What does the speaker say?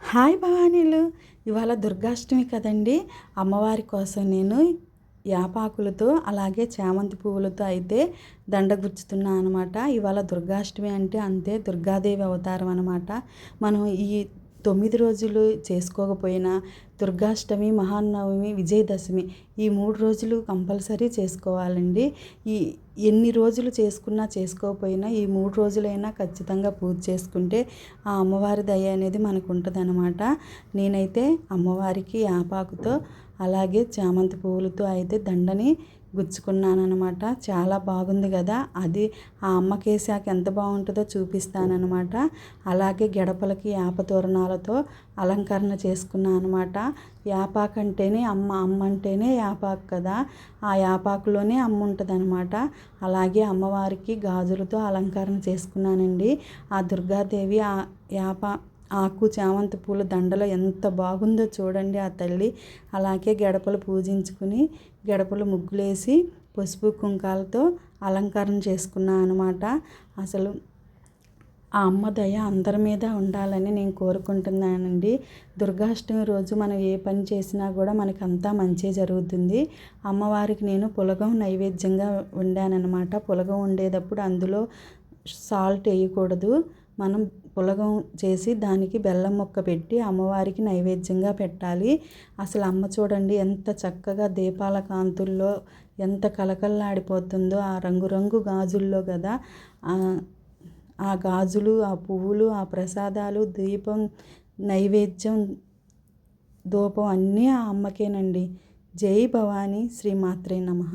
Hi భవానీలు. ఇవాళ దుర్గాష్టమి కదండి. అమ్మవారి కోసం నేను యాపాకులతో అలాగే చామంతి పువ్వులతో అయితే దండ గుచ్చుతున్నా అనమాట. ఇవాళ దుర్గాష్టమి అంటే అంతే, దుర్గాదేవి అవతారం అనమాట. మనం ఈ 9 రోజులు చేసుకోకపోయినా దుర్గాష్టమి, మహానవమి, విజయదశమి ఈ 3 రోజులు కంపల్సరీ చేసుకోవాలండి. ఈ ఎన్ని రోజులు చేసుకున్నా చేసుకోకపోయినా ఈ 3 రోజులైనా ఖచ్చితంగా పూజ చేసుకుంటే ఆ అమ్మవారి దయ అనేది మనకు ఉంటుందన్నమాట. నేనైతే అమ్మవారికి యాపాకుతో అలాగే చామంతి పువ్వులతో అయితే దండని గుచ్చుకున్నానమాట. చాలా బాగుంది కదా. అది ఆ అమ్మకేసాక ఎంత బాగుంటుందో చూపిస్తానమాట. అలాగే గడపలకి యాప తోరణాలతో అలంకరణ చేసుకున్నాను అనమాట. యాపాకు అంటేనే అమ్మ, అమ్మ అంటేనే యాపాకు కదా. ఆ యాపాకులోనే అమ్మ ఉంటుంది అనమాట. అలాగే అమ్మవారికి గాజులతో అలంకరణ చేసుకున్నానండి. ఆ దుర్గాదేవి ఆ యాప ఆకు చామంతి పూల దండలో ఎంత బాగుందో చూడండి ఆ తల్లి. అలాగే గడపలు పూజించుకుని గడపలు ముగ్గులేసి పసుపు కుంకాలతో అలంకరణ చేసుకున్నాను అనమాట. అసలు ఆ అమ్మ దయ అందరి మీద ఉండాలని నేను కోరుకుంటున్నానండి. దుర్గాష్టమి రోజు మనం ఏ పని చేసినా కూడా మనకంతా మంచి జరుగుతుంది. అమ్మవారికి నేను పులగం నైవేద్యంగా వండానన్నమాట. పులగం వండేటప్పుడు అందులో సాల్ట్ వేయకూడదు. మనం పులగం చేసి దానికి బెల్లం ముక్క పెట్టి అమ్మవారికి నైవేద్యంగా పెట్టాలి. అసలు అమ్మ చూడండి ఎంత చక్కగా దీపాల కాంతుల్లో ఎంత కలకల్లాడిపోతుందో ఆ రంగురంగు గాజుల్లో కదా. ఆ గాజులు, ఆ పువ్వులు, ఆ ప్రసాదాలు, దీపం, నైవేద్యం, ధూపం అన్నీ ఆ అమ్మకేనండి. జై భవానీ, శ్రీమాత్రే నమః.